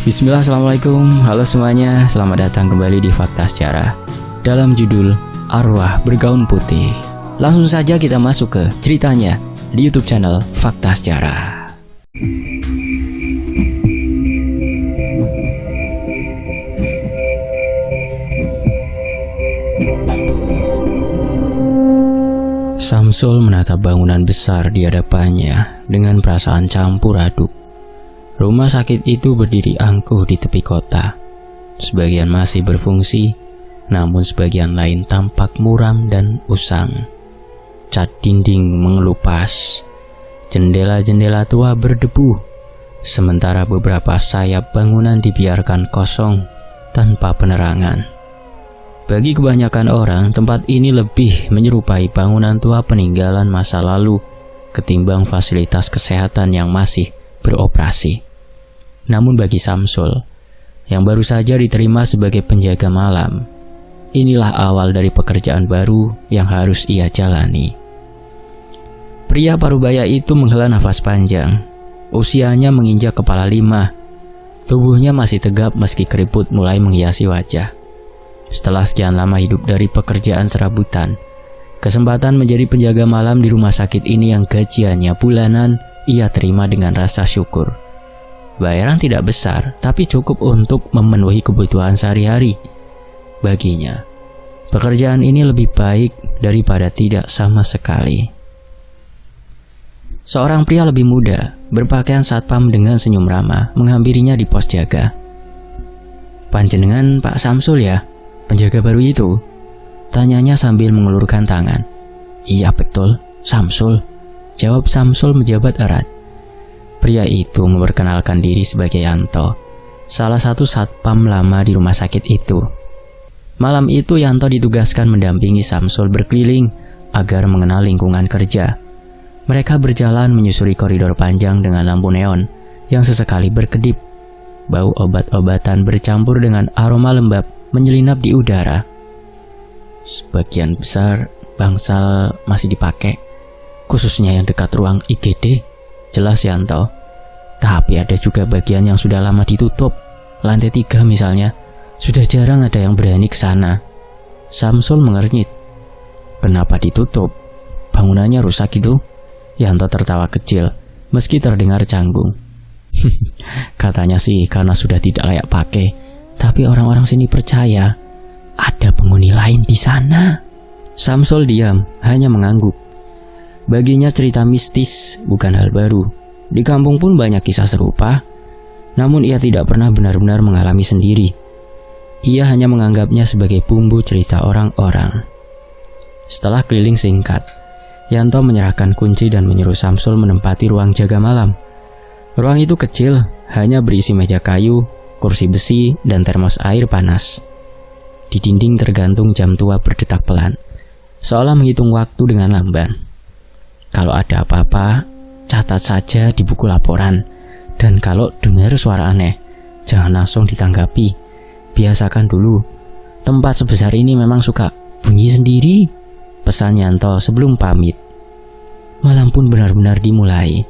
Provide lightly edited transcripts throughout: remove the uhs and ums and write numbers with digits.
Bismillah, assalamualaikum. Halo semuanya, selamat datang kembali di Fakta Sejarah dalam judul Arwah Bergaun Putih. Langsung saja kita masuk ke ceritanya di YouTube channel Fakta Sejarah. Samsul menatap bangunan besar di hadapannya dengan perasaan campur aduk. Rumah sakit itu berdiri angkuh di tepi kota. Sebagian masih berfungsi, namun sebagian lain tampak muram dan usang. Cat dinding mengelupas, jendela-jendela tua berdebu, sementara beberapa sayap bangunan dibiarkan kosong tanpa penerangan. Bagi kebanyakan orang, tempat ini lebih menyerupai bangunan tua peninggalan masa lalu ketimbang fasilitas kesehatan yang masih beroperasi. Namun bagi Samsul, yang baru saja diterima sebagai penjaga malam, inilah awal dari pekerjaan baru yang harus ia jalani. Pria parubaya itu menghela nafas panjang. Usianya menginjak kepala 5. Tubuhnya masih tegap meski keriput mulai menghiasi wajah. Setelah sekian lama hidup dari pekerjaan serabutan, kesempatan menjadi penjaga malam di rumah sakit ini yang gajiannya bulanan ia terima dengan rasa syukur. Bayaran tidak besar, tapi cukup untuk memenuhi kebutuhan sehari-hari. Baginya, pekerjaan ini lebih baik daripada tidak sama sekali. Seorang pria lebih muda, berpakaian satpam dengan senyum ramah, menghampirinya di pos jaga. "Panjenengan Pak Samsul ya? Penjaga baru itu?" tanyanya sambil mengulurkan tangan. "Iya betul, Samsul," jawab Samsul menjabat erat. Pria itu memperkenalkan diri sebagai Yanto, salah satu satpam lama di rumah sakit itu. Malam itu Yanto ditugaskan mendampingi Samsul berkeliling agar mengenal lingkungan kerja. Mereka berjalan menyusuri koridor panjang dengan lampu neon yang sesekali berkedip. Bau obat-obatan bercampur dengan aroma lembab menyelinap di udara. Sebagian besar bangsal masih dipakai, khususnya yang dekat ruang IGD, jelas Yanto. Tapi ada juga bagian yang sudah lama ditutup. Lantai 3 misalnya, sudah jarang ada yang berani ke sana. Samsul mengernyit. "Kenapa ditutup? Bangunannya rusak itu?" Yanto tertawa kecil, meski terdengar canggung. "Katanya sih karena sudah tidak layak pakai, tapi orang-orang sini percaya ada penghuni lain di sana." Samsul diam, hanya mengangguk. Baginya cerita mistis bukan hal baru. Di kampung pun banyak kisah serupa, namun ia tidak pernah benar-benar mengalami sendiri. Ia hanya menganggapnya sebagai bumbu cerita orang-orang. Setelah keliling singkat, Yanto menyerahkan kunci dan menyuruh Samsul menempati ruang jaga malam. Ruang itu kecil, hanya berisi meja kayu, kursi besi, dan termos air panas. Di dinding tergantung jam tua berdetak pelan, seolah menghitung waktu dengan lamban. "Kalau ada apa-apa, catat saja di buku laporan. Dan kalau dengar suara aneh, jangan langsung ditanggapi. Biasakan dulu. Tempat sebesar ini memang suka bunyi sendiri," pesan Yanto sebelum pamit. Malam pun benar-benar dimulai.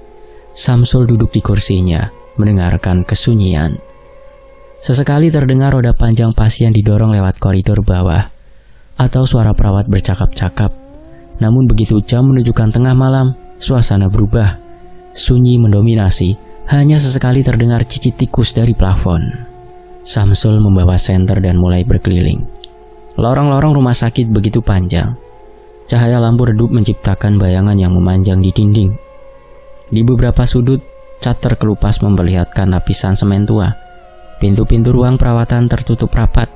Samsul duduk di kursinya, mendengarkan kesunyian. Sesekali terdengar roda panjang pasien didorong lewat koridor bawah, atau suara perawat bercakap-cakap. Namun begitu jam menunjukkan tengah malam, suasana berubah. Sunyi mendominasi, hanya sesekali terdengar cicit tikus dari plafon. Samsul membawa senter dan mulai berkeliling. Lorong-lorong rumah sakit begitu panjang. Cahaya lampu redup menciptakan bayangan yang memanjang di dinding. Di beberapa sudut, cat terkelupas memperlihatkan lapisan semen tua. Pintu-pintu ruang perawatan tertutup rapat,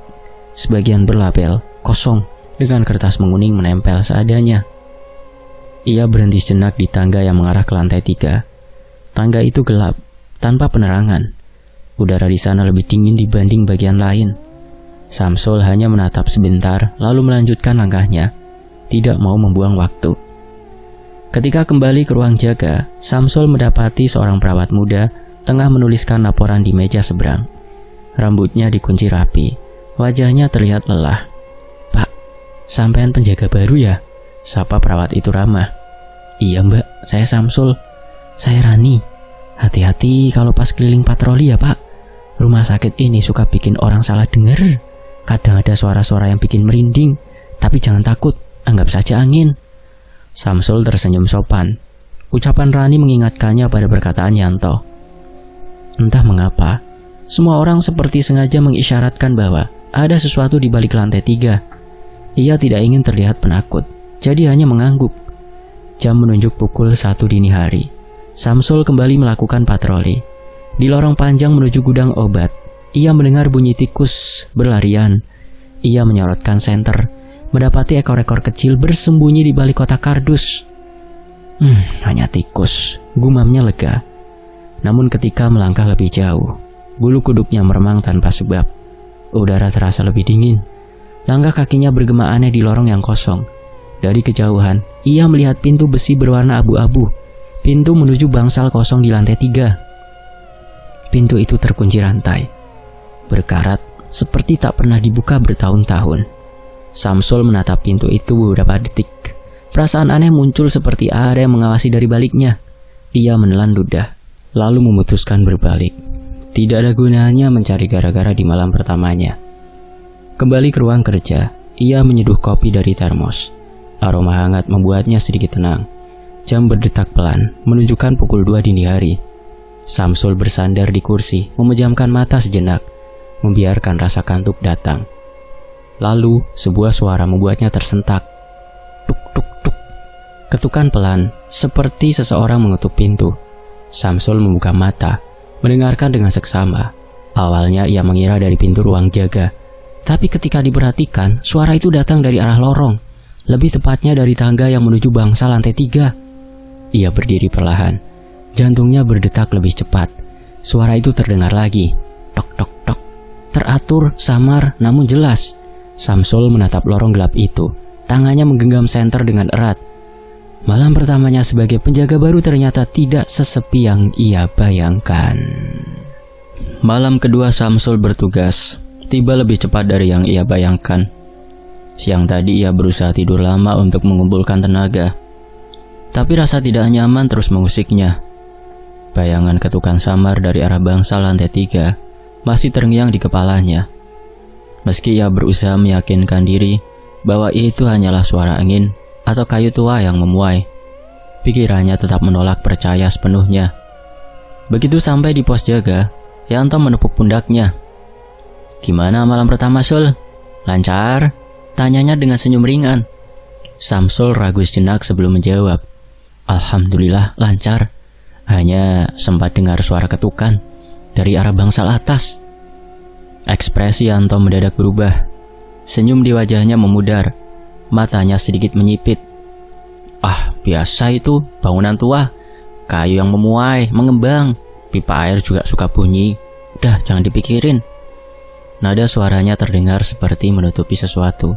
sebagian berlabel kosong dengan kertas menguning menempel seadanya. Ia berhenti sejenak di tangga yang mengarah ke lantai 3. Tangga itu gelap, tanpa penerangan. Udara di sana lebih dingin dibanding bagian lain. Samsul hanya menatap sebentar, lalu melanjutkan langkahnya, tidak mau membuang waktu. Ketika kembali ke ruang jaga, Samsul mendapati seorang perawat muda tengah menuliskan laporan di meja seberang. Rambutnya dikunci rapi, wajahnya terlihat lelah. "Pak, sampean penjaga baru ya?" sapa perawat itu ramah. "Iya mbak, saya Samsul. Saya Rani. Hati-hati kalau pas keliling patroli ya pak. Rumah sakit ini suka bikin orang salah dengar. Kadang ada suara-suara yang bikin merinding. Tapi jangan takut, anggap saja angin. Samsul tersenyum sopan. Ucapan Rani mengingatkannya pada perkataan Yanto. Entah mengapa, semua orang seperti sengaja mengisyaratkan bahwa ada sesuatu di balik lantai 3. Ia tidak ingin terlihat penakut, jadi hanya mengangguk. Jam menunjuk pukul 1 dini hari. Samsul kembali melakukan patroli. Di lorong panjang menuju gudang obat, ia mendengar bunyi tikus berlarian. Ia menyorotkan senter, mendapati ekor-ekor kecil bersembunyi di balik kotak kardus. Hanya tikus, gumamnya lega. Namun ketika melangkah lebih jauh, bulu kuduknya meremang tanpa sebab. Udara terasa lebih dingin. Langkah kakinya bergema aneh di lorong yang kosong. Dari kejauhan, ia melihat pintu besi berwarna abu-abu. Pintu menuju bangsal kosong di lantai 3. Pintu itu terkunci rantai, berkarat seperti tak pernah dibuka bertahun-tahun. Samsul menatap pintu itu beberapa detik. Perasaan aneh muncul seperti ada yang mengawasi dari baliknya. Ia menelan ludah, lalu memutuskan berbalik. Tidak ada gunanya mencari gara-gara di malam pertamanya. Kembali ke ruang kerja, ia menyeduh kopi dari termos. Aroma hangat membuatnya sedikit tenang. Jam berdetak pelan, menunjukkan pukul 2 dini hari. Samsul bersandar di kursi, memejamkan mata sejenak, membiarkan rasa kantuk datang. Lalu, sebuah suara membuatnya tersentak. Tuk tuk tuk. Ketukan pelan, seperti seseorang mengetuk pintu. Samsul membuka mata, mendengarkan dengan seksama. Awalnya ia mengira dari pintu ruang jaga, tapi ketika diperhatikan, suara itu datang dari arah lorong, lebih tepatnya dari tangga yang menuju bangsal lantai 3. Ia berdiri perlahan, jantungnya berdetak lebih cepat. Suara itu terdengar lagi, tok tok tok, teratur, samar, namun jelas. Samsul menatap lorong gelap itu, tangannya menggenggam senter dengan erat. Malam pertamanya sebagai penjaga baru ternyata tidak sesepi yang ia bayangkan. Malam kedua Samsul bertugas, tiba lebih cepat dari yang ia bayangkan. Siang tadi ia berusaha tidur lama untuk mengumpulkan tenaga, tapi rasa tidak nyaman terus mengusiknya. Bayangan ketukan samar dari arah bangsal lantai 3 masih terngiang di kepalanya. Meski ia berusaha meyakinkan diri bahwa itu hanyalah suara angin atau kayu tua yang memuai, pikirannya tetap menolak percaya sepenuhnya. Begitu sampai di pos jaga, Yanto menepuk pundaknya. "Gimana malam pertama, Sul? Lancar?" tanyanya dengan senyum ringan. Samsul ragu sejenak sebelum menjawab. "Alhamdulillah lancar. Hanya sempat dengar suara ketukan dari arah bangsal atas." Ekspresi Yanto mendadak berubah. Senyum di wajahnya memudar. Matanya sedikit menyipit. Biasa itu, bangunan tua. Kayu yang memuai, mengembang. Pipa air juga suka bunyi. Udah, jangan dipikirin. Nada suaranya terdengar seperti menutupi sesuatu.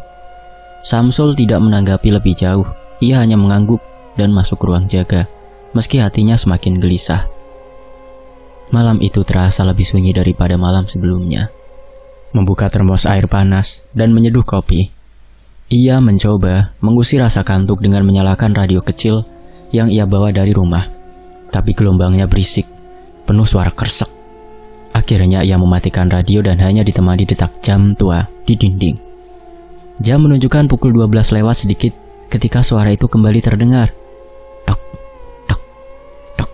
Samsul tidak menanggapi lebih jauh. Ia hanya mengangguk dan masuk ke ruang jaga, meski hatinya semakin gelisah. Malam itu terasa lebih sunyi daripada malam sebelumnya. Membuka termos air panas dan menyeduh kopi, ia mencoba mengusir rasa kantuk dengan menyalakan radio kecil yang ia bawa dari rumah. Tapi gelombangnya berisik, penuh suara kersek. Akhirnya ia mematikan radio dan hanya ditemani detak jam tua di dinding. Jam menunjukkan pukul 12 lewat sedikit ketika suara itu kembali terdengar. Tok, tok, tok.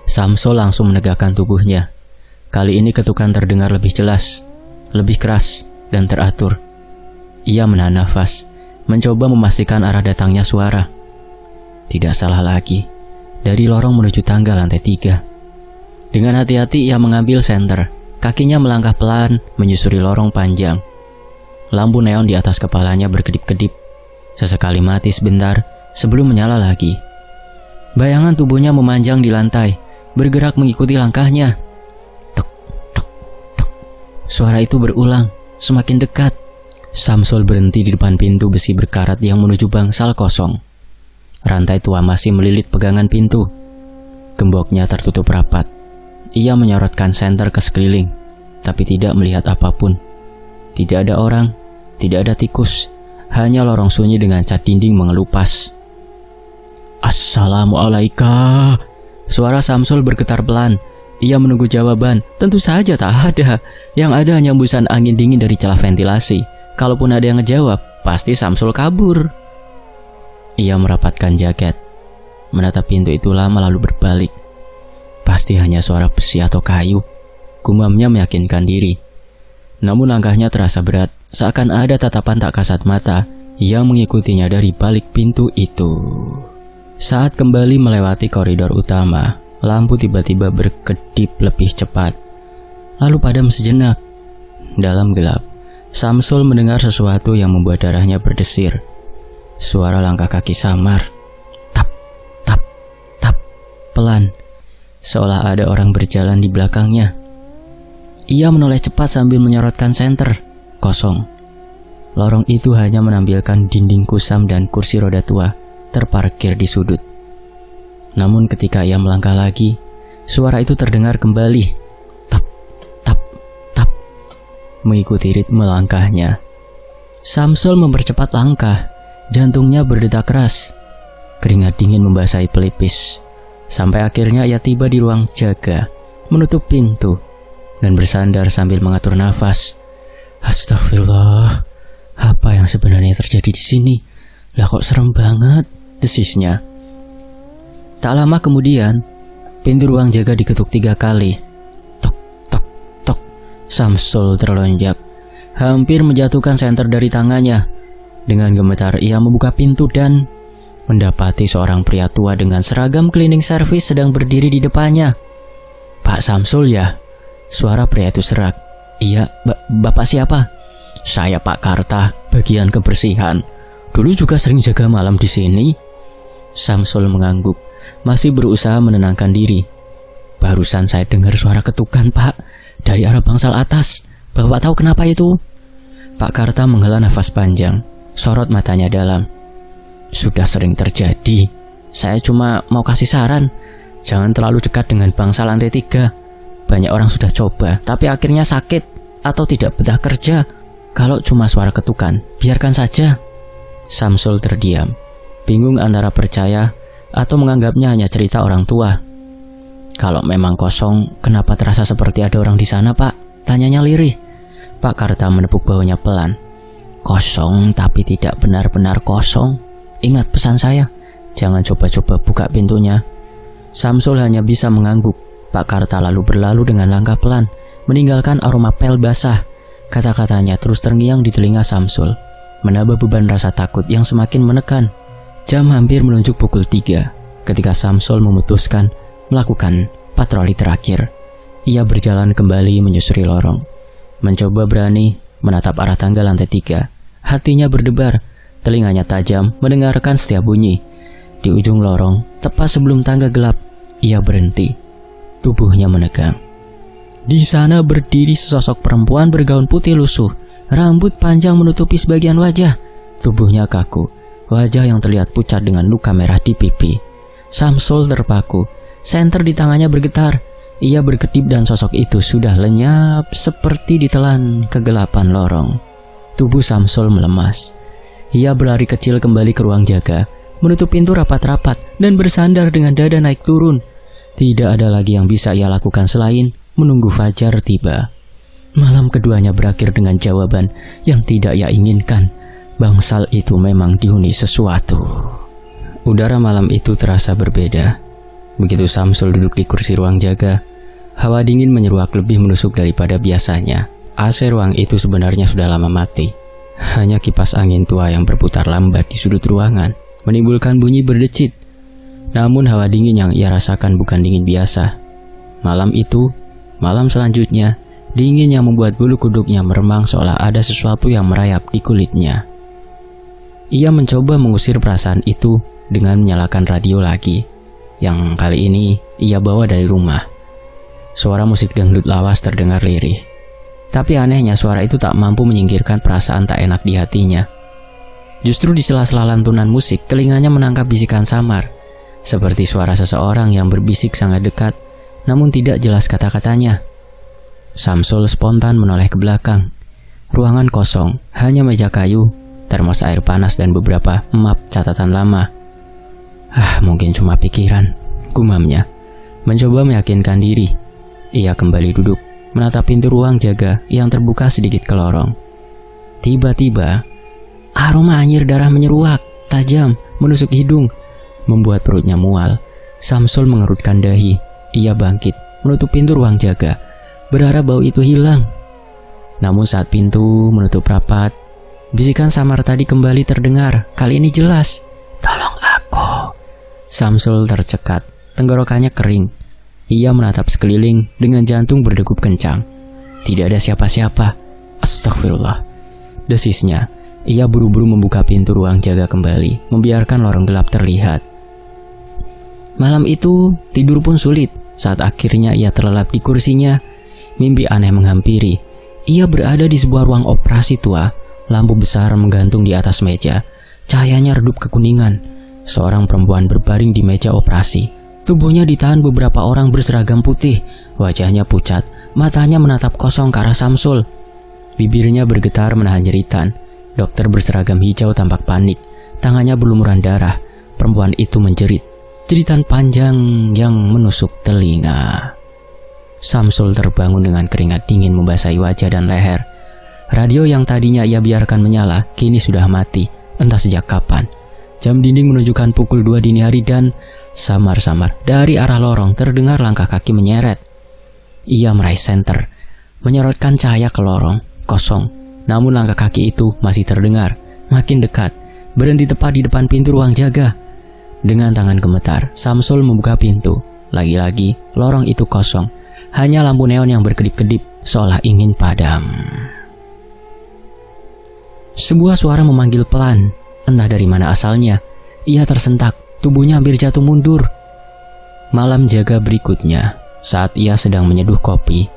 Samsul langsung menegakkan tubuhnya. Kali ini ketukan terdengar lebih jelas, lebih keras dan teratur. Ia menahan nafas, mencoba memastikan arah datangnya suara. Tidak salah lagi, dari lorong menuju tangga lantai 3. Dengan hati-hati ia mengambil senter, kakinya melangkah pelan menyusuri lorong panjang. Lampu neon di atas kepalanya berkedip-kedip, sesekali mati sebentar sebelum menyala lagi. Bayangan tubuhnya memanjang di lantai, bergerak mengikuti langkahnya. Tok, tok, tok. Suara itu berulang, semakin dekat. Samsul berhenti di depan pintu besi berkarat yang menuju bangsal kosong. Rantai tua masih melilit pegangan pintu. Gemboknya tertutup rapat. Ia menyorotkan senter ke sekeliling, tapi tidak melihat apapun. Tidak ada orang, tidak ada tikus, hanya lorong sunyi dengan cat dinding mengelupas. "Assalamualaikum." Suara Samsul bergetar pelan, Ia menunggu jawaban. Tentu saja tak ada. Yang ada hanya hembusan angin dingin dari celah ventilasi. Kalaupun ada yang ngejawab, pasti Samsul kabur. Ia merapatkan jaket, menatap pintu itu lama lalu berbalik. Pasti hanya suara besi atau kayu, gumamnya meyakinkan diri. Namun langkahnya terasa berat, seakan ada tatapan tak kasat mata yang mengikutinya dari balik pintu itu. Saat kembali melewati koridor utama, lampu tiba-tiba berkedip lebih cepat, lalu padam sejenak. Dalam gelap, Samsul mendengar sesuatu yang membuat darahnya berdesir. Suara langkah kaki samar. Tap, tap, tap, pelan, seolah ada orang berjalan di belakangnya. Ia menoleh cepat sambil menyorotkan senter. Kosong. Lorong itu hanya menampilkan dinding kusam dan kursi roda tua terparkir di sudut. Namun ketika ia melangkah lagi, suara itu terdengar kembali. Tap, tap, tap, mengikuti ritme langkahnya. Samsul mempercepat langkah. Jantungnya berdetak keras. Keringat dingin membasahi pelipis. Sampai akhirnya ia tiba di ruang jaga, menutup pintu, dan bersandar sambil mengatur nafas. Astagfirullah, apa yang sebenarnya terjadi di sini? Lah kok serem banget, desisnya. Tak lama kemudian, pintu ruang jaga diketuk 3 kali. Tok, tok, tok. Samsul terlonjak, hampir menjatuhkan senter dari tangannya. Dengan gemetar ia membuka pintu dan mendapati seorang pria tua dengan seragam cleaning service sedang berdiri di depannya. Pak Samsul ya? Suara pria itu serak. Iya, bapak siapa? Saya Pak Karta, bagian kebersihan. Dulu juga sering jaga malam di sini. Samsul mengangguk, masih berusaha menenangkan diri. Barusan saya dengar suara ketukan, Pak, dari arah bangsal atas. Bapak tahu kenapa itu? Pak Karta menghela nafas panjang, sorot matanya dalam. Sudah sering terjadi. Saya cuma mau kasih saran, jangan terlalu dekat dengan bangsal lantai 3. Banyak orang sudah coba, tapi akhirnya sakit atau tidak betah kerja. Kalau cuma suara ketukan, biarkan saja. Samsul terdiam, bingung antara percaya atau menganggapnya hanya cerita orang tua. Kalau memang kosong, kenapa terasa seperti ada orang di sana, Pak? Tanyanya lirih. Pak Karta menepuk bahunya pelan. Kosong tapi tidak benar-benar kosong. Ingat pesan saya, jangan coba-coba buka pintunya. Samsul hanya bisa mengangguk. Pak Karta lalu berlalu dengan langkah pelan, meninggalkan aroma pel basah. Kata-katanya terus terngiang di telinga Samsul, menambah beban rasa takut yang semakin menekan. Jam hampir menunjuk pukul 3 ketika Samsul memutuskan melakukan patroli terakhir. Ia berjalan kembali menyusuri lorong, mencoba berani menatap arah tangga lantai 3. Hatinya berdebar, telinganya tajam mendengarkan setiap bunyi. Di ujung lorong, tepat sebelum tangga gelap, ia berhenti. Tubuhnya menegang. Di sana berdiri sesosok perempuan bergaun putih lusuh, rambut panjang menutupi sebagian wajah. Tubuhnya kaku, wajah yang terlihat pucat dengan luka merah di pipi. Samsul terpaku, senter di tangannya bergetar. Ia berkedip dan sosok itu sudah lenyap seperti ditelan kegelapan lorong. Tubuh Samsul melemas. Ia berlari kecil kembali ke ruang jaga, menutup pintu rapat-rapat dan bersandar dengan dada naik turun. Tidak ada lagi yang bisa ia lakukan selain menunggu fajar tiba. Malam keduanya berakhir dengan jawaban yang tidak ia inginkan. Bangsal itu memang dihuni sesuatu. Udara malam itu terasa berbeda. Begitu Samsul duduk di kursi ruang jaga, hawa dingin menyeruak lebih menusuk daripada biasanya. AC ruang itu sebenarnya sudah lama mati. Hanya kipas angin tua yang berputar lambat di sudut ruangan menimbulkan bunyi berdecit. Namun hawa dingin yang ia rasakan bukan dingin biasa. Malam itu, malam selanjutnya, dingin yang membuat bulu kuduknya meremang seolah ada sesuatu yang merayap di kulitnya. Ia mencoba mengusir perasaan itu dengan menyalakan radio lagi, yang kali ini ia bawa dari rumah. Suara musik dangdut lawas terdengar lirih. Tapi anehnya suara itu tak mampu menyingkirkan perasaan tak enak di hatinya. Justru di sela-sela lantunan musik, telinganya menangkap bisikan samar, seperti suara seseorang yang berbisik sangat dekat, namun tidak jelas kata-katanya. Samsul spontan menoleh ke belakang. Ruangan kosong, hanya meja kayu, termos air panas dan beberapa map catatan lama. Mungkin cuma pikiran, gumamnya, mencoba meyakinkan diri. Ia kembali duduk, menatap pintu ruang jaga yang terbuka sedikit ke lorong. Tiba-tiba, aroma anyir darah menyeruak, tajam, menusuk hidung, membuat perutnya mual. Samsul mengerutkan dahi. Ia bangkit, menutup pintu ruang jaga, berharap bau itu hilang. Namun saat pintu menutup rapat, bisikan samar tadi kembali terdengar. Kali ini jelas. "Tolong aku." Samsul tercekat, tenggorokannya kering. Ia menatap sekeliling dengan jantung berdegup kencang. Tidak ada siapa-siapa. Astagfirullah, desisnya. Ia buru-buru membuka pintu ruang jaga kembali, membiarkan lorong gelap terlihat. Malam itu tidur pun sulit. Saat akhirnya ia terlelap di kursinya, mimpi aneh menghampiri. Ia berada di sebuah ruang operasi tua. Lampu besar menggantung di atas meja. Cahayanya redup kekuningan. Seorang perempuan berbaring di meja operasi. Tubuhnya ditahan beberapa orang berseragam putih. Wajahnya pucat, matanya menatap kosong ke arah Samsul. Bibirnya bergetar menahan jeritan. Dokter berseragam hijau tampak panik. Tangannya berlumuran darah. Perempuan itu menjerit. Jeritan panjang yang menusuk telinga. Samsul terbangun dengan keringat dingin membasahi wajah dan leher. Radio yang tadinya ia biarkan menyala, kini sudah mati, entah sejak kapan. Jam dinding menunjukkan pukul 2 dini hari dan samar-samar dari arah lorong terdengar langkah kaki menyeret. Ia meraih senter, menyorotkan cahaya ke lorong, kosong. Namun langkah kaki itu masih terdengar, makin dekat, berhenti tepat di depan pintu ruang jaga. Dengan tangan gemetar, Samsul membuka pintu. Lagi-lagi, lorong itu kosong. Hanya lampu neon yang berkedip-kedip, seolah ingin padam. Sebuah suara memanggil pelan, entah dari mana asalnya. Ia tersentak, tubuhnya hampir jatuh mundur. Malam jaga berikutnya, saat ia sedang menyeduh kopi,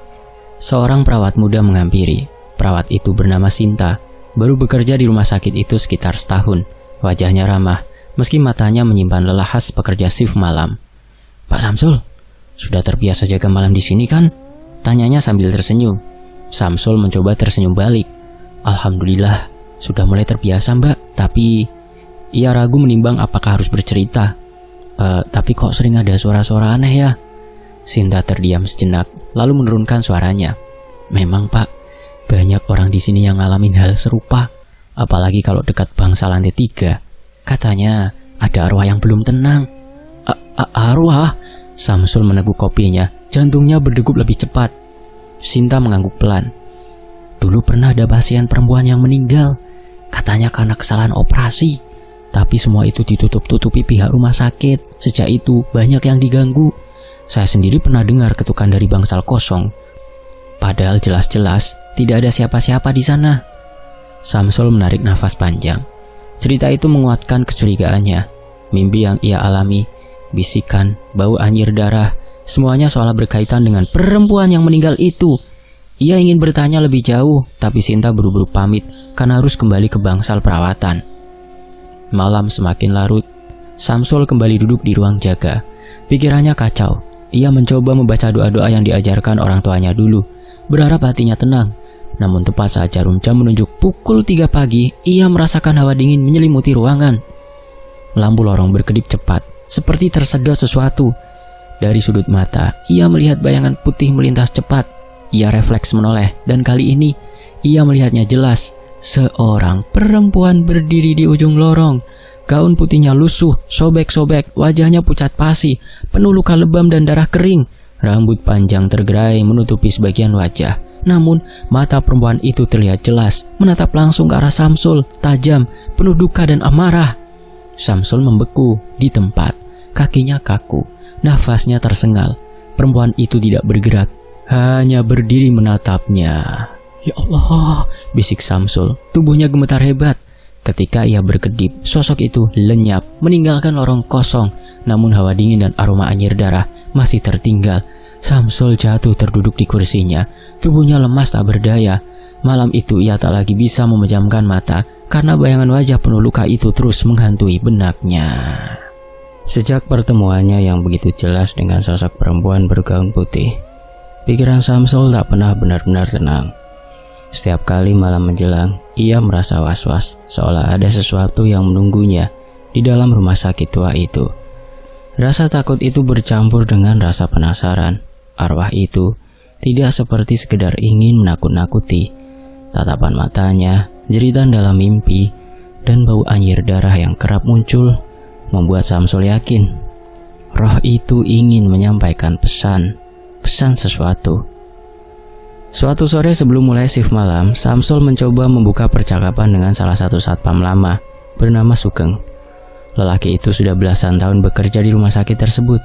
seorang perawat muda menghampiri. Perawat itu bernama Sinta, baru bekerja di rumah sakit itu sekitar setahun. Wajahnya ramah, meski matanya menyimpan lelah khas pekerja shift malam. "Pak Samsul, sudah terbiasa jaga malam di sini kan?" tanyanya sambil tersenyum. Samsul mencoba tersenyum balik. "Alhamdulillah, sudah mulai terbiasa Mbak, tapi..." Ia ragu menimbang apakah harus bercerita. Tapi kok sering ada suara-suara aneh ya?" Sinta terdiam sejenak, lalu menurunkan suaranya. "Memang Pak, banyak orang di sini yang ngalamin hal serupa, apalagi kalau dekat bangsa lantai 3. Katanya ada arwah yang belum tenang." Arwah?" Samsul meneguk kopinya, jantungnya berdegup lebih cepat. Sinta mengangguk pelan. "Dulu pernah ada pasien perempuan yang meninggal, katanya karena kesalahan operasi. Tapi semua itu ditutup-tutupi pihak rumah sakit. Sejak itu banyak yang diganggu. Saya sendiri pernah dengar ketukan dari bangsal kosong. Padahal jelas-jelas tidak ada siapa-siapa di sana." Samsul menarik nafas panjang. Cerita itu menguatkan kecurigaannya. Mimpi yang ia alami, bisikan, bau anyir darah, semuanya seolah berkaitan dengan perempuan yang meninggal itu. Ia ingin bertanya lebih jauh, tapi Sinta buru-buru pamit karena harus kembali ke bangsal perawatan. Malam semakin larut. Samsul kembali duduk di ruang jaga. Pikirannya kacau. Ia mencoba membaca doa-doa yang diajarkan orang tuanya dulu, berharap hatinya tenang. Namun tepat saat jarum jam menunjuk pukul 3 pagi, ia merasakan hawa dingin menyelimuti ruangan. Lampu lorong berkedip cepat, seperti tersedot sesuatu. Dari sudut mata, ia melihat bayangan putih melintas cepat. Ia refleks menoleh, dan kali ini ia melihatnya jelas. Seorang perempuan berdiri di ujung lorong. Gaun putihnya lusuh, sobek-sobek, wajahnya pucat pasi, penuh luka lebam dan darah kering. Rambut panjang tergerai menutupi sebagian wajah. Namun, mata perempuan itu terlihat jelas, menatap langsung ke arah Samsul, tajam, penuh duka dan amarah. Samsul membeku di tempat, kakinya kaku, nafasnya tersengal. Perempuan itu tidak bergerak, hanya berdiri menatapnya. "Ya Allah," bisik Samsul, tubuhnya gemetar hebat. Ketika ia berkedip, sosok itu lenyap, meninggalkan lorong kosong. Namun hawa dingin dan aroma anyir darah masih tertinggal. Samsul jatuh terduduk di kursinya, tubuhnya lemas tak berdaya. Malam itu ia tak lagi bisa memejamkan mata, karena bayangan wajah penuh luka itu terus menghantui benaknya. Sejak pertemuannya yang begitu jelas dengan sosok perempuan bergaun putih, pikiran Samsul tak pernah benar-benar tenang. Setiap kali malam menjelang, ia merasa was-was, seolah ada sesuatu yang menunggunya di dalam rumah sakit tua itu. Rasa takut itu bercampur dengan rasa penasaran. Arwah itu tidak seperti sekedar ingin menakut-nakuti. Tatapan matanya, jeritan dalam mimpi, dan bau anyir darah yang kerap muncul membuat Samsul yakin roh itu ingin menyampaikan pesan sesuatu. Suatu sore sebelum mulai shift malam, Samsul mencoba membuka percakapan dengan salah satu satpam lama bernama Sugeng. Lelaki itu sudah belasan tahun bekerja di rumah sakit tersebut.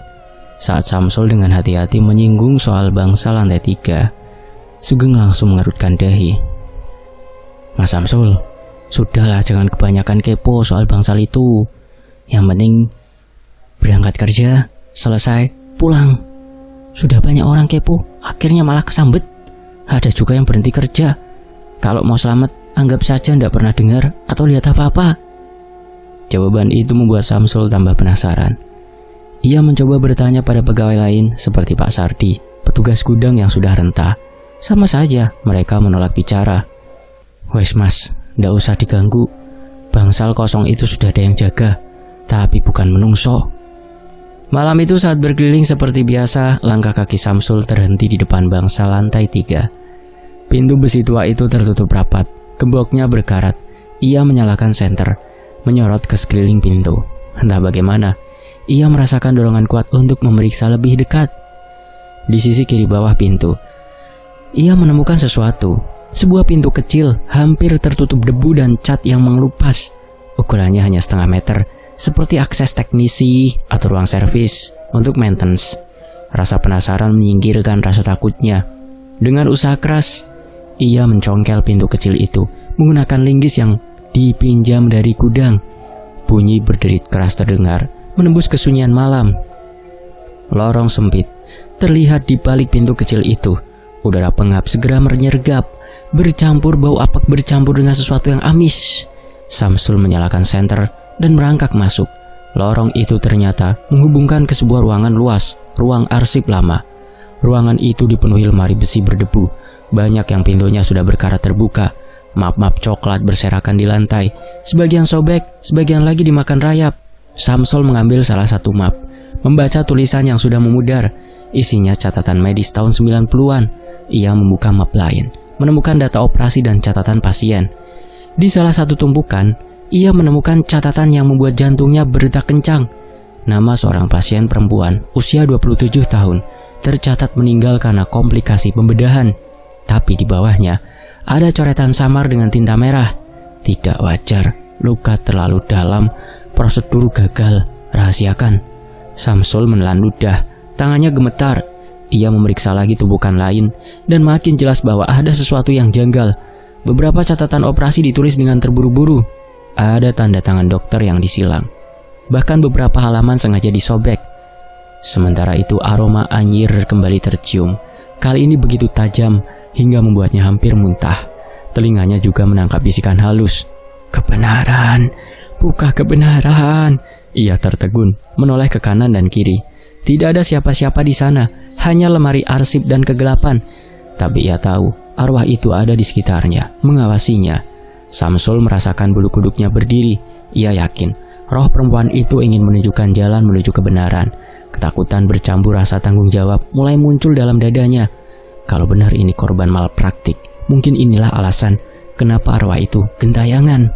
Saat Samsul dengan hati-hati menyinggung soal bangsal lantai 3, Sugeng langsung mengerutkan dahi. Mas Samsul, sudahlah, jangan kebanyakan kepo soal bangsal itu. Yang penting berangkat kerja, selesai, pulang. Sudah banyak orang kepo, akhirnya malah kesambet. Ada juga yang berhenti kerja. Kalau mau selamat, anggap saja tidak pernah dengar atau lihat apa-apa. Jawaban itu membuat Samsul tambah penasaran. Ia mencoba bertanya pada pegawai lain seperti Pak Sardi, petugas gudang yang sudah rentah. Sama saja, mereka menolak bicara. Wes mas, ndak usah diganggu. Bangsal kosong itu sudah ada yang jaga, tapi bukan menungso. Malam itu saat berkeliling seperti biasa, langkah kaki Samsul terhenti di depan bangsal lantai 3. Pintu besi tua itu tertutup rapat, gemboknya berkarat. Ia menyalakan senter, menyorot ke sekeliling pintu. Entah bagaimana, ia merasakan dorongan kuat untuk memeriksa lebih dekat. Di sisi kiri bawah pintu, ia menemukan sesuatu. Sebuah pintu kecil, hampir tertutup debu dan cat yang mengelupas. Ukurannya hanya setengah meter, seperti akses teknisi atau ruang servis untuk maintenance. Rasa penasaran menyingkirkan rasa takutnya. Dengan usaha keras, ia mencongkel pintu kecil itu menggunakan linggis yang dipinjam dari gudang. Bunyi berderit keras terdengar, menembus kesunyian malam. Lorong sempit terlihat di balik pintu kecil itu. Udara pengap segera menyergap, bercampur bau apak bercampur dengan sesuatu yang amis. Samsul menyalakan senter dan merangkak masuk. Lorong itu ternyata menghubungkan ke sebuah ruangan luas, ruang arsip lama. Ruangan itu dipenuhi lemari besi berdebu, banyak yang pintunya sudah berkarat terbuka. Map-map coklat berserakan di lantai, sebagian sobek, sebagian lagi dimakan rayap. Samsul mengambil salah satu map, membaca tulisan yang sudah memudar. Isinya catatan medis tahun 90-an. Ia membuka map lain, menemukan data operasi dan catatan pasien. Di salah satu tumpukan, ia menemukan catatan yang membuat jantungnya berdetak kencang. Nama seorang pasien perempuan usia 27 tahun tercatat meninggal karena komplikasi pembedahan. Tapi di bawahnya ada coretan samar dengan tinta merah. Tidak wajar, luka terlalu dalam, prosedur gagal, rahasiakan. Samsul menelan ludah, tangannya gemetar. Ia memeriksa lagi tumpukan lain dan makin jelas bahwa ada sesuatu yang janggal. Beberapa catatan operasi ditulis dengan terburu-buru. Ada tanda tangan dokter yang disilang. Bahkan beberapa halaman sengaja disobek. Sementara itu aroma anyir kembali tercium. Kali ini begitu tajam hingga membuatnya hampir muntah. Telinganya juga menangkap bisikan halus. Kebenaran, buka kebenaran. Ia tertegun, menoleh ke kanan dan kiri. Tidak ada siapa-siapa di sana, hanya lemari arsip dan kegelapan. Tapi ia tahu arwah itu ada di sekitarnya, mengawasinya. Samsul merasakan bulu kuduknya berdiri. Ia yakin roh perempuan itu ingin menunjukkan jalan menuju kebenaran. Ketakutan bercampur rasa tanggung jawab mulai muncul dalam dadanya. Kalau benar ini korban malpraktik, mungkin inilah alasan kenapa arwah itu gentayangan.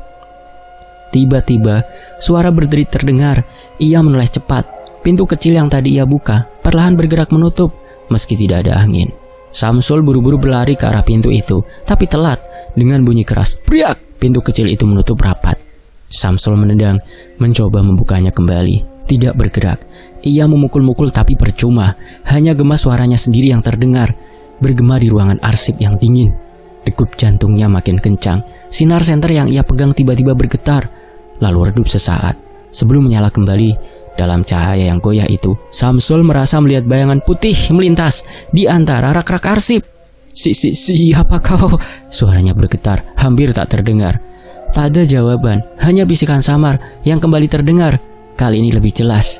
Tiba-tiba suara berderit terdengar. Ia menoleh cepat. Pintu kecil yang tadi ia buka perlahan bergerak menutup meski tidak ada angin. Samsul buru-buru berlari ke arah pintu itu, tapi telat. Dengan bunyi keras, "Priak!" Pintu kecil itu menutup rapat. Samsul menendang, mencoba membukanya kembali. Tidak bergerak. Ia memukul-mukul tapi percuma. Hanya gema suaranya sendiri yang terdengar. Bergema di ruangan arsip yang dingin. Degup jantungnya makin kencang. Sinar senter yang ia pegang tiba-tiba bergetar, lalu redup sesaat. Sebelum menyala kembali, dalam cahaya yang goyah itu, Samsul merasa melihat bayangan putih melintas di antara rak-rak arsip. Siapa kau? Suaranya bergetar, hampir tak terdengar. Tak ada jawaban, hanya bisikan samar yang kembali terdengar. Kali ini lebih jelas.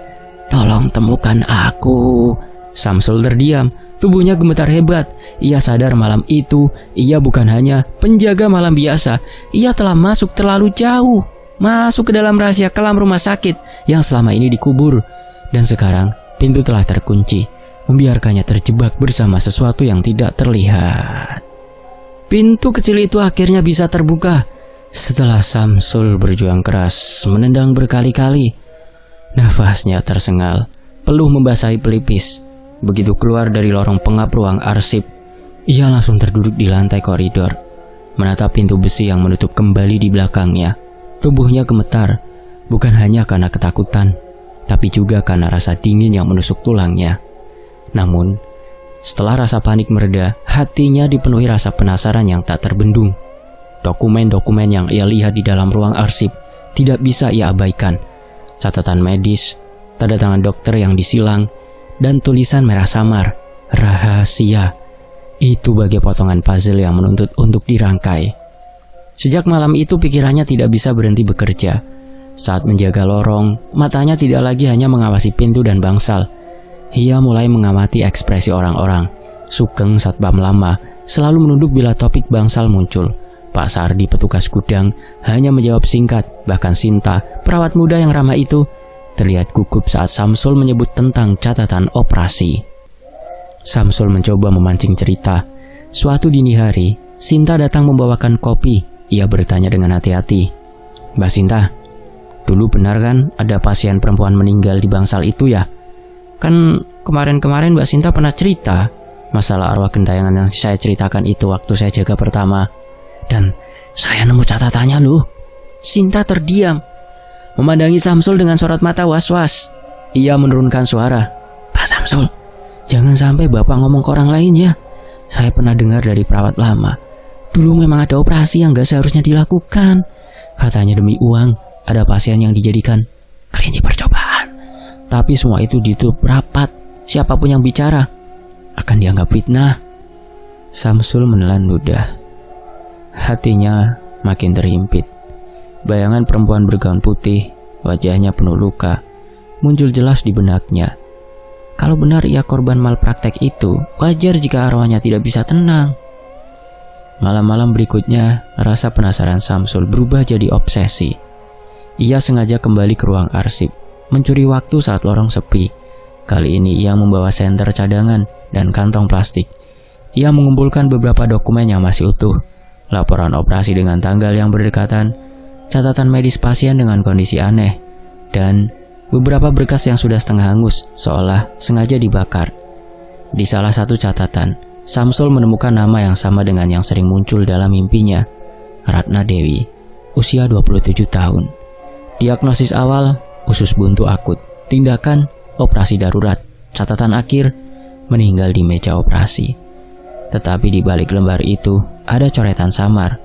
Tolong temukan aku. Samsul terdiam, tubuhnya gemetar hebat. Ia sadar malam itu, ia bukan hanya penjaga malam biasa. Ia telah masuk terlalu jauh. Masuk ke dalam rahasia kelam rumah sakit yang selama ini dikubur. Dan sekarang, pintu telah terkunci. membiarkannya terjebak bersama sesuatu yang tidak terlihat. Pintu kecil itu akhirnya bisa terbuka setelah Samsul berjuang keras menendang berkali-kali. Nafasnya tersengal, peluh membasahi pelipis. Begitu keluar dari lorong pengap ruang arsip, ia langsung terduduk di lantai koridor, menatap pintu besi yang menutup kembali di belakangnya. Tubuhnya gemetar, bukan hanya karena ketakutan, tapi juga karena rasa dingin yang menusuk tulangnya. Namun, setelah rasa panik mereda, hatinya dipenuhi rasa penasaran yang tak terbendung. Dokumen-dokumen yang ia lihat di dalam ruang arsip tidak bisa ia abaikan. Catatan medis, tanda tangan dokter yang disilang, dan tulisan merah samar, rahasia. Itu bagai potongan puzzle yang menuntut untuk dirangkai. Sejak malam itu pikirannya tidak bisa berhenti bekerja. Saat menjaga lorong, matanya tidak lagi hanya mengawasi pintu dan bangsal. Ia mulai mengamati ekspresi orang-orang. Sugeng satpam lama selalu menunduk bila topik bangsal muncul. Pak Sardi petugas gudang hanya menjawab singkat. Bahkan Sinta, perawat muda yang ramah itu, terlihat gugup saat Samsul menyebut tentang catatan operasi. Samsul mencoba memancing cerita. Suatu dini hari, Sinta datang membawakan kopi. Ia bertanya dengan hati-hati, "Mbak Sinta, dulu benar kan ada pasien perempuan meninggal di bangsal itu ya? Kan kemarin-kemarin Mbak Sinta pernah cerita masalah arwah gentayangan yang saya ceritakan itu waktu saya jaga pertama. Dan saya nemu catatannya loh." Sinta terdiam, memandangi Samsul dengan sorot mata was-was. Ia menurunkan suara, "Pak Samsul, jangan sampai Bapak ngomong ke orang lain ya. Saya pernah dengar dari perawat lama, dulu memang ada operasi yang gak seharusnya dilakukan. Katanya demi uang, ada pasien yang dijadikan kelinci percobaan. Tapi semua itu ditutup rapat. Siapapun yang bicara akan dianggap fitnah." Samsul menelan ludah. Hatinya makin terhimpit. Bayangan perempuan bergaun putih, wajahnya penuh luka, muncul jelas di benaknya. Kalau benar ia korban malpraktek itu, wajar jika arwahnya tidak bisa tenang. Malam-malam berikutnya, rasa penasaran Samsul berubah jadi obsesi. Ia sengaja kembali ke ruang arsip, mencuri waktu saat lorong sepi. Kali ini ia membawa senter cadangan dan kantong plastik. Ia mengumpulkan beberapa dokumen yang masih utuh, laporan operasi dengan tanggal yang berdekatan, catatan medis pasien dengan kondisi aneh, dan beberapa berkas yang sudah setengah hangus, seolah sengaja dibakar. Di salah satu catatan, Samsul menemukan nama yang sama dengan yang sering muncul dalam mimpinya, Ratna Dewi, usia 27 tahun. Diagnosis awal, usus buntu akut. Tindakan, operasi darurat. Catatan akhir, meninggal di meja operasi. Tetapi di balik lembar itu, ada coretan samar.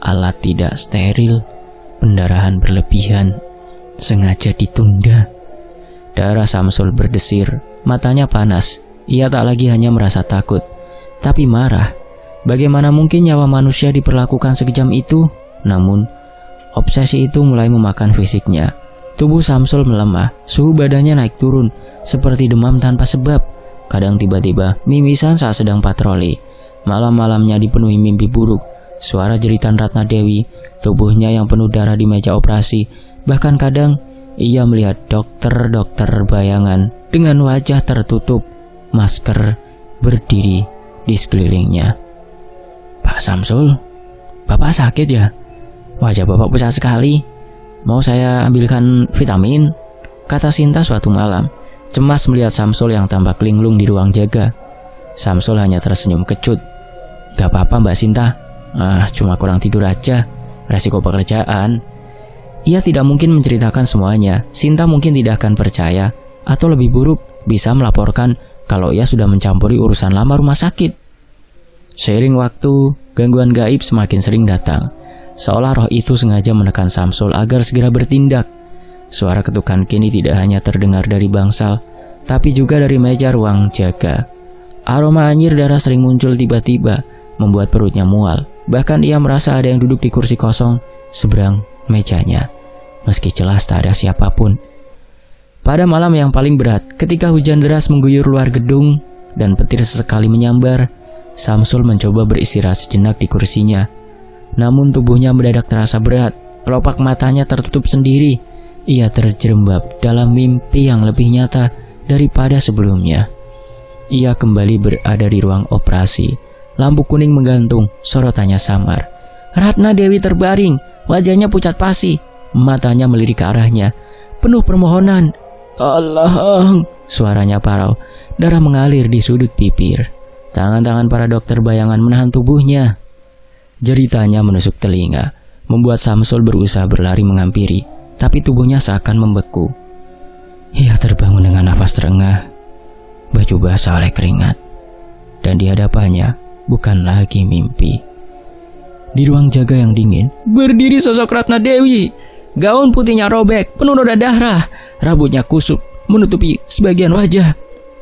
Alat tidak steril, pendarahan berlebihan, sengaja ditunda. Darah Samsul berdesir, matanya panas. Ia tak lagi hanya merasa takut, tapi marah. Bagaimana mungkin nyawa manusia diperlakukan sekejam itu? Namun, obsesi itu mulai memakan fisiknya. Tubuh Samsul melemah, suhu badannya naik turun, seperti demam tanpa sebab. Kadang tiba-tiba mimisan saat sedang patroli. Malam-malamnya dipenuhi mimpi buruk. Suara jeritan Ratna Dewi, tubuhnya yang penuh darah di meja operasi. Bahkan kadang, ia melihat dokter-dokter bayangan dengan wajah tertutup, masker, berdiri di sekelilingnya. "Pak Samsul, Bapak sakit ya? Wajah Bapak pucat sekali. Mau saya ambilkan vitamin?" kata Sinta suatu malam, cemas melihat Samsul yang tampak linglung di ruang jaga. Samsul hanya tersenyum kecut. "Gak apa-apa Mbak Sinta, cuma kurang tidur aja, resiko pekerjaan." Ia tidak mungkin menceritakan semuanya. Sinta mungkin tidak akan percaya, atau lebih buruk, bisa melaporkan kalau ia sudah mencampuri urusan lama rumah sakit. Seiring waktu, gangguan gaib semakin sering datang, seolah roh itu sengaja menekan Samsul agar segera bertindak. Suara ketukan kini tidak hanya terdengar dari bangsal, tapi juga dari meja ruang jaga. Aroma anyir darah sering muncul tiba-tiba, membuat perutnya mual. Bahkan ia merasa ada yang duduk di kursi kosong seberang mejanya, meski jelas tak ada siapapun. Pada malam yang paling berat, ketika hujan deras mengguyur luar gedung dan petir sesekali menyambar, Samsul mencoba beristirahat sejenak di kursinya. Namun tubuhnya mendadak terasa berat, kelopak matanya tertutup sendiri. Ia terjerembab dalam mimpi yang lebih nyata daripada sebelumnya. Ia kembali berada di ruang operasi. Lampu kuning menggantung, sorotannya samar. Ratna Dewi terbaring, wajahnya pucat pasi, matanya melirik ke arahnya, penuh permohonan. "Tolong!" Suaranya parau, darah mengalir di sudut bibir. Tangan-tangan para dokter bayangan menahan tubuhnya. Jeritanya menusuk telinga, membuat Samsul berusaha berlari menghampiri, tapi tubuhnya seakan membeku. Ia terbangun dengan nafas terengah, baju basah oleh keringat, dan di hadapannya bukan lagi mimpi. Di ruang jaga yang dingin, berdiri sosok Ratna Dewi. Gaun putihnya robek, penuh noda darah, rambutnya kusut, menutupi sebagian wajah.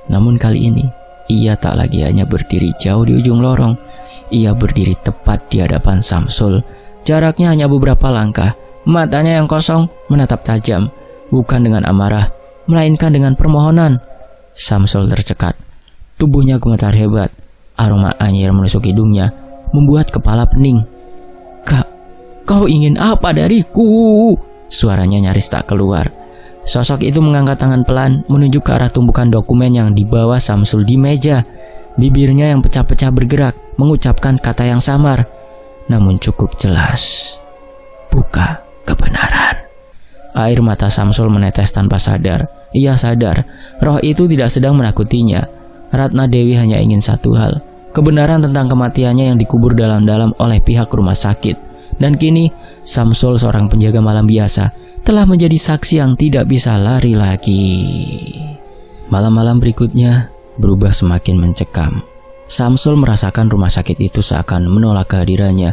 Namun kali ini, ia tak lagi hanya berdiri jauh di ujung lorong. Ia berdiri tepat di hadapan Samsul. Jaraknya hanya beberapa langkah. Matanya yang kosong menatap tajam, bukan dengan amarah, melainkan dengan permohonan. Samsul tercekat. Tubuhnya gemetar hebat. Aroma anyir menusuk hidungnya, membuat kepala pening. "Kak, kau ingin apa dariku?" Suaranya nyaris tak keluar. Sosok itu mengangkat tangan pelan menunjuk ke arah tumpukan dokumen yang dibawa Samsul di meja. Bibirnya yang pecah-pecah bergerak, mengucapkan kata yang samar, namun cukup jelas. "Buka kebenaran." Air mata Samsul menetes tanpa sadar. Ia sadar, roh itu tidak sedang menakutinya. Ratna Dewi hanya ingin satu hal, kebenaran tentang kematiannya yang dikubur dalam-dalam oleh pihak rumah sakit. Dan kini, Samsul, seorang penjaga malam biasa, telah menjadi saksi yang tidak bisa lari lagi. Malam-malam berikutnya berubah semakin mencekam. Samsul merasakan rumah sakit itu seakan menolak kehadirannya.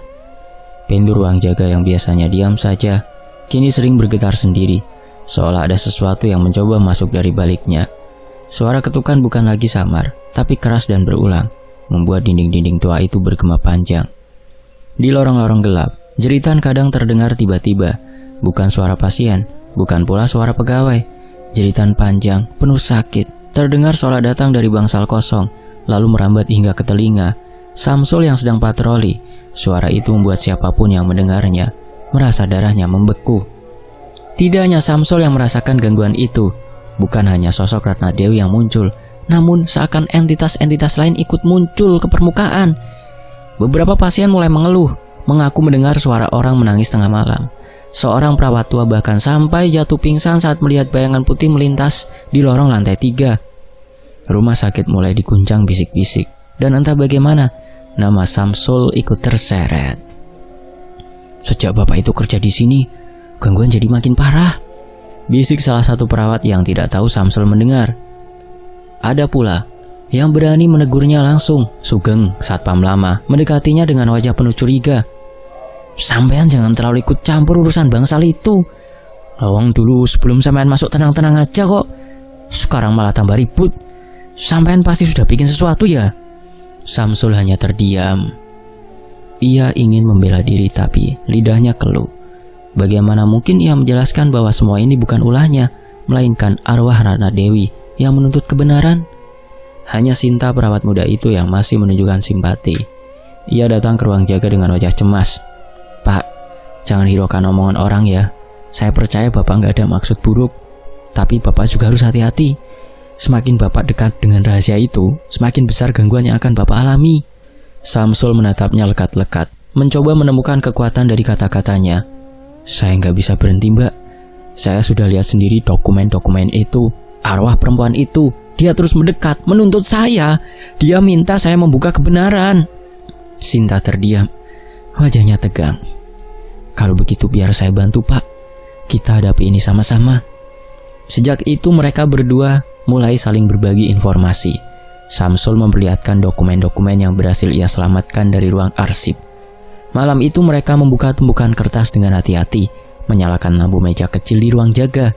Pintu ruang jaga yang biasanya diam saja, kini sering bergetar sendiri, seolah ada sesuatu yang mencoba masuk dari baliknya. Suara ketukan bukan lagi samar, tapi keras dan berulang, membuat dinding-dinding tua itu bergema panjang. Di lorong-lorong gelap, jeritan kadang terdengar tiba-tiba, bukan suara pasien, bukan pula suara pegawai. Jeritan panjang, penuh sakit, terdengar seolah datang dari bangsal kosong, lalu merambat hingga ke telinga Samsul yang sedang patroli. Suara itu membuat siapapun yang mendengarnya merasa darahnya membeku. Tidak hanya Samsul yang merasakan gangguan itu, bukan hanya sosok Ratna Dewi yang muncul, namun seakan entitas-entitas lain ikut muncul ke permukaan. Beberapa pasien mulai mengeluh, mengaku mendengar suara orang menangis tengah malam. Seorang perawat tua bahkan sampai jatuh pingsan saat melihat bayangan putih melintas di lorong lantai 3. Rumah sakit mulai diguncang bisik-bisik, dan entah bagaimana, nama Samsul ikut terseret. "Sejak bapak itu kerja di sini, gangguan jadi makin parah," bisik salah satu perawat yang tidak tahu Samsul mendengar. Ada pula yang berani menegurnya langsung. Sugeng, satpam lama, mendekatinya dengan wajah penuh curiga. "Sampean jangan terlalu ikut campur urusan bangsal itu. Lawang dulu sebelum sampean masuk tenang-tenang aja kok. Sekarang malah tambah ribut. Sampean pasti sudah bikin sesuatu ya?" Samsul hanya terdiam. Ia ingin membela diri tapi lidahnya keluh. Bagaimana mungkin ia menjelaskan bahwa semua ini bukan ulahnya, melainkan arwah Ratna Dewi yang menuntut kebenaran? Hanya Sinta, perawat muda itu, yang masih menunjukkan simpati. Ia datang ke ruang jaga dengan wajah cemas. "Pak, jangan hiraukan omongan orang ya. Saya percaya Bapak nggak ada maksud buruk. Tapi Bapak juga harus hati-hati. Semakin Bapak dekat dengan rahasia itu, semakin besar gangguan yang akan Bapak alami." Samsul menatapnya lekat-lekat, mencoba menemukan kekuatan dari kata-katanya. "Saya nggak bisa berhenti, Mbak. Saya sudah lihat sendiri dokumen-dokumen itu. Arwah perempuan itu, dia terus mendekat, menuntut saya. Dia minta saya membuka kebenaran." Sinta terdiam, wajahnya tegang. "Kalau begitu biar saya bantu, Pak. Kita hadapi ini sama-sama." Sejak itu mereka berdua mulai saling berbagi informasi. Samsul memperlihatkan dokumen-dokumen yang berhasil ia selamatkan dari ruang arsip. Malam itu mereka membuka tumpukan kertas dengan hati-hati, menyalakan lampu meja kecil di ruang jaga.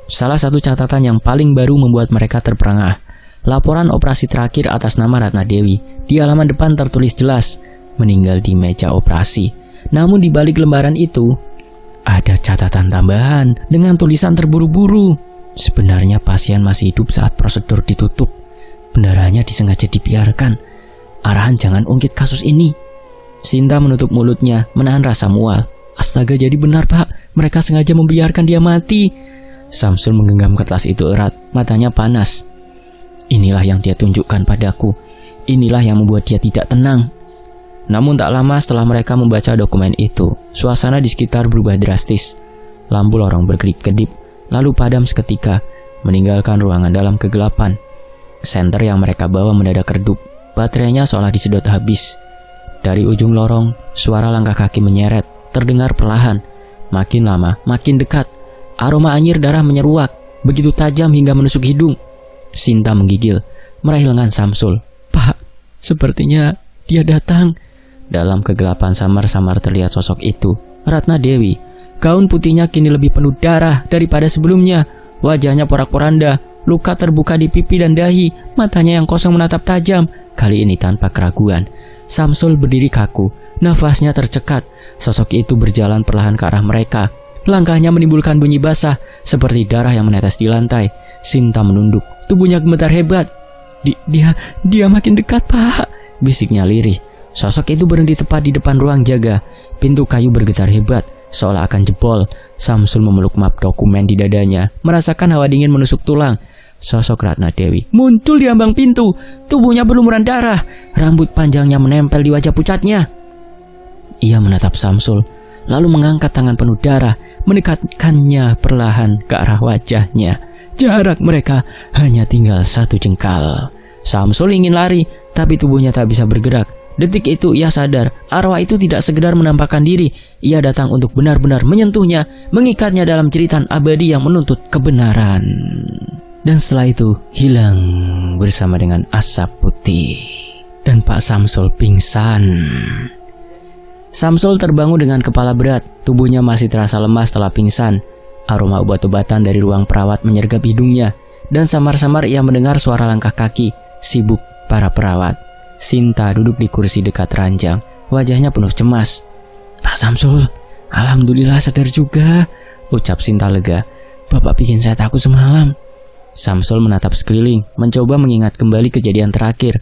Salah satu catatan yang paling baru membuat mereka terperangah. Laporan operasi terakhir atas nama Ratna Dewi. Di halaman depan tertulis jelas, meninggal di meja operasi. Namun di balik lembaran itu, ada catatan tambahan dengan tulisan terburu-buru. Sebenarnya pasien masih hidup saat prosedur ditutup. Pendarahannya disengaja dibiarkan. Arahan jangan ungkit kasus ini. Sinta menutup mulutnya, menahan rasa mual. Astaga, jadi benar, Pak. Mereka sengaja membiarkan dia mati. Samsul menggenggam kertas itu erat, matanya panas. Inilah yang dia tunjukkan padaku. Inilah yang membuat dia tidak tenang. Namun tak lama setelah mereka membaca dokumen itu, suasana di sekitar berubah drastis. Lampu lorong berkedip-kedip, lalu padam seketika, meninggalkan ruangan dalam kegelapan. Senter yang mereka bawa mendadak redup, baterainya seolah disedot habis. Dari ujung lorong, suara langkah kaki menyeret, terdengar perlahan. Makin lama, makin dekat. Aroma anyir darah menyeruak, begitu tajam hingga menusuk hidung. Sinta menggigil, meraih lengan Samsul. "Pak, sepertinya dia datang." Dalam kegelapan samar-samar terlihat sosok itu, Ratna Dewi. Gaun putihnya kini lebih penuh darah daripada sebelumnya. Wajahnya porak-poranda, luka terbuka di pipi dan dahi, matanya yang kosong menatap tajam. Kali ini tanpa keraguan. Samsul berdiri kaku, nafasnya tercekat. Sosok itu berjalan perlahan ke arah mereka. Langkahnya menimbulkan bunyi basah, seperti darah yang menetes di lantai. Sinta menunduk, tubuhnya gemetar hebat. Dia makin dekat, Pak," bisiknya lirih. Sosok itu berhenti tepat di depan ruang jaga. Pintu kayu bergetar hebat, seolah akan jebol. Samsul memeluk map dokumen di dadanya, merasakan hawa dingin menusuk tulang. Sosok Ratna Dewi muncul di ambang pintu, tubuhnya berlumuran darah, rambut panjangnya menempel di wajah pucatnya. Ia menatap Samsul, lalu mengangkat tangan penuh darah, mendekatkannya perlahan ke arah wajahnya. Jarak mereka hanya tinggal 1 jengkal. Samsul ingin lari, tapi tubuhnya tak bisa bergerak. Detik itu ia sadar, arwah itu tidak sekedar menampakkan diri. Ia datang untuk benar-benar menyentuhnya, mengikatnya dalam jeritan abadi yang menuntut kebenaran. Dan setelah itu hilang bersama dengan asap putih. Dan Pak Samsul pingsan. Samsul terbangun dengan kepala berat, tubuhnya masih terasa lemas setelah pingsan. Aroma obat-obatan dari ruang perawat menyergap hidungnya, dan samar-samar ia mendengar suara langkah kaki. Sibuk para perawat. Sinta duduk di kursi dekat ranjang, wajahnya penuh cemas. "Pak Samsul, alhamdulillah sadar juga," ucap Sinta lega. "Bapak bikin saya takut semalam." Samsul menatap sekeliling, mencoba mengingat kembali kejadian terakhir.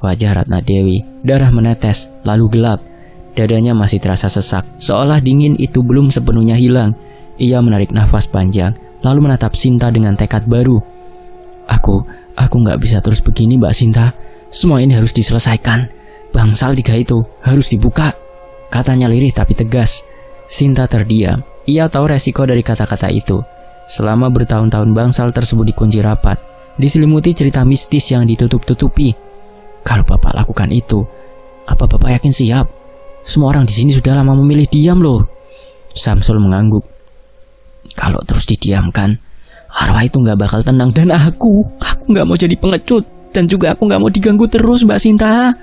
Wajah Ratna Dewi, darah menetes, lalu gelap. Dadanya masih terasa sesak, seolah dingin itu belum sepenuhnya hilang. Ia menarik nafas panjang, lalu menatap Sinta dengan tekad baru. Aku gak bisa terus begini, Mbak Sinta. Semua ini harus diselesaikan. Bangsal 3 itu harus dibuka," katanya lirih tapi tegas. Sinta terdiam. Ia tahu resiko dari kata-kata itu. Selama bertahun-tahun bangsal tersebut dikunci rapat, diselimuti cerita mistis yang ditutup-tutupi. "Kalau Bapak lakukan itu, apa Bapak yakin siap? Semua orang di sini sudah lama memilih diam loh." Samsul mengangguk. "Kalau terus didiamkan, arwah itu gak bakal tenang. Dan aku gak mau jadi pengecut. Dan juga aku gak mau diganggu terus, Mbak Sinta."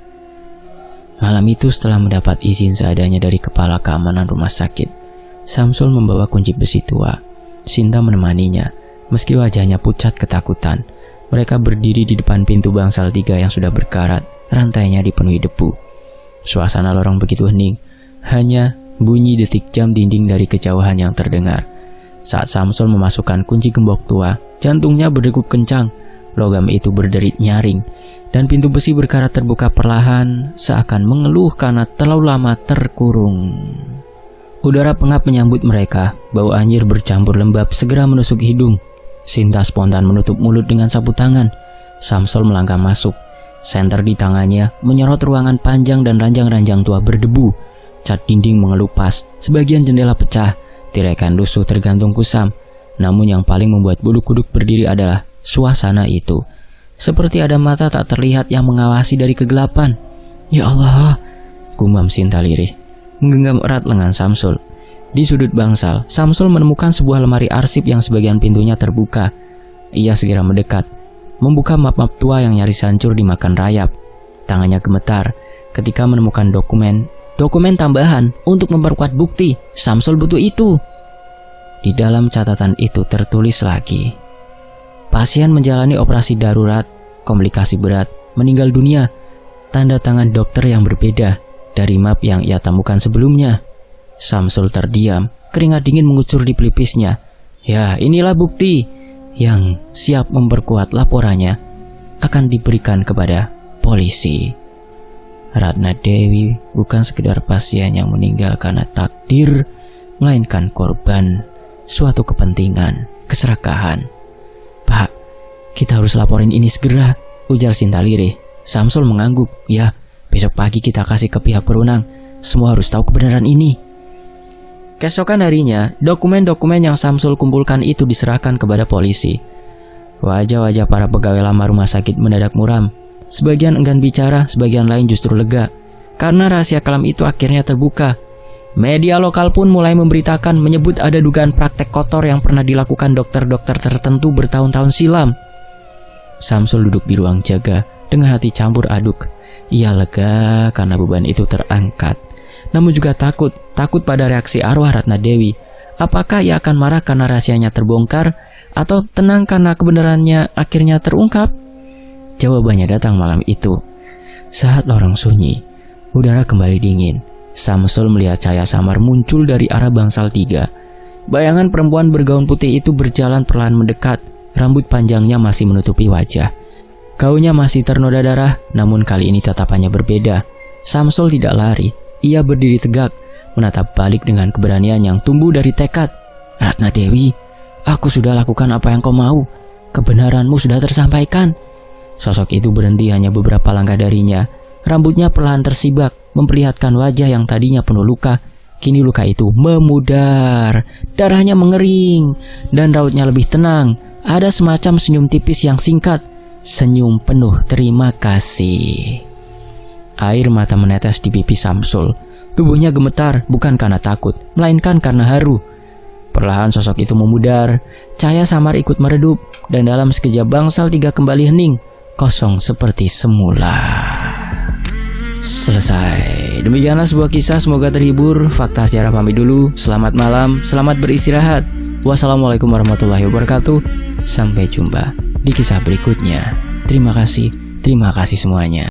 Malam itu setelah mendapat izin seadanya dari kepala keamanan rumah sakit, Samsul membawa kunci besi tua. Sinta menemaninya, meski wajahnya pucat ketakutan. Mereka berdiri di depan pintu bangsal 3 yang sudah berkarat, rantainya dipenuhi debu. Suasana lorong begitu hening, hanya bunyi detik jam dinding dari kejauhan yang terdengar. Saat Samsul memasukkan kunci gembok tua, jantungnya berdegup kencang. Logam itu berderit nyaring, dan pintu besi berkarat terbuka perlahan, seakan mengeluh karena terlalu lama terkurung. Udara pengap menyambut mereka, bau anyir bercampur lembab segera menusuk hidung. Sinta spontan menutup mulut dengan sapu tangan. Samsul melangkah masuk. Senter di tangannya menyorot ruangan panjang dan ranjang-ranjang tua berdebu. Cat dinding mengelupas, sebagian jendela pecah, tiraikan lusuh tergantung kusam. Namun yang paling membuat bulu kuduk berdiri adalah suasana itu. Seperti ada mata tak terlihat yang mengawasi dari kegelapan. "Ya Allah," gumam Sinta lirih, menggenggam erat lengan Samsul. Di sudut bangsal, Samsul menemukan sebuah lemari arsip yang sebagian pintunya terbuka. Ia segera mendekat, membuka map-map tua yang nyaris hancur dimakan rayap. Tangannya gemetar ketika menemukan dokumen tambahan untuk memperkuat bukti. Samsul butuh itu. Di dalam catatan itu tertulis lagi, pasien menjalani operasi darurat, komplikasi berat, meninggal dunia. Tanda tangan dokter yang berbeda dari map yang ia temukan sebelumnya. Samsul terdiam, keringat dingin mengucur di pelipisnya. Ya, inilah bukti yang siap memperkuat laporannya akan diberikan kepada polisi. Ratna Dewi bukan sekedar pasien yang meninggal karena takdir, melainkan korban suatu kepentingan, keserakahan. "Pak, kita harus laporin ini segera," ujar Sinta lirih. Samsul mengangguk. Ya, besok pagi kita kasih ke pihak berwenang. Semua harus tahu kebenaran ini. Keesokan harinya, dokumen-dokumen yang Samsul kumpulkan itu diserahkan kepada polisi. Wajah-wajah para pegawai lama rumah sakit mendadak muram. Sebagian enggan bicara, sebagian lain justru lega. Karena rahasia kelam itu akhirnya terbuka. Media lokal pun mulai memberitakan menyebut ada dugaan praktek kotor yang pernah dilakukan dokter-dokter tertentu bertahun-tahun silam. Samsul duduk di ruang jaga dengan hati campur aduk. Ia lega karena beban itu terangkat. Namun juga takut pada reaksi arwah Ratna Dewi. Apakah ia akan marah karena rahasianya terbongkar, atau tenang karena kebenarannya akhirnya terungkap? Jawabannya datang malam itu. Saat lorong sunyi, udara kembali dingin. Samsul melihat cahaya samar muncul dari arah bangsal 3. Bayangan perempuan bergaun putih itu berjalan perlahan mendekat. Rambut panjangnya masih menutupi wajah. Gaunnya masih ternoda darah, namun kali ini tatapannya berbeda. Samsul tidak lari. Ia berdiri tegak, menatap balik dengan keberanian yang tumbuh dari tekad. Ratna Dewi, aku sudah lakukan apa yang kau mau. Kebenaranmu sudah tersampaikan. Sosok itu berhenti hanya beberapa langkah darinya. Rambutnya perlahan tersibak, memperlihatkan wajah yang tadinya penuh luka. Kini luka itu memudar, darahnya mengering, dan rautnya lebih tenang. Ada semacam senyum tipis yang singkat, senyum penuh terima kasih. Air mata menetes di pipi Samsul. Tubuhnya gemetar, bukan karena takut, melainkan karena haru. Perlahan sosok itu memudar, cahaya samar ikut meredup, dan dalam sekejap bangsal 3 kembali hening, kosong seperti semula. Selesai. Demikianlah sebuah kisah, semoga terhibur. Fakta sejarah pamit dulu. Selamat malam, selamat beristirahat. Wassalamualaikum warahmatullahi wabarakatuh. Sampai jumpa di kisah berikutnya. Terima kasih semuanya.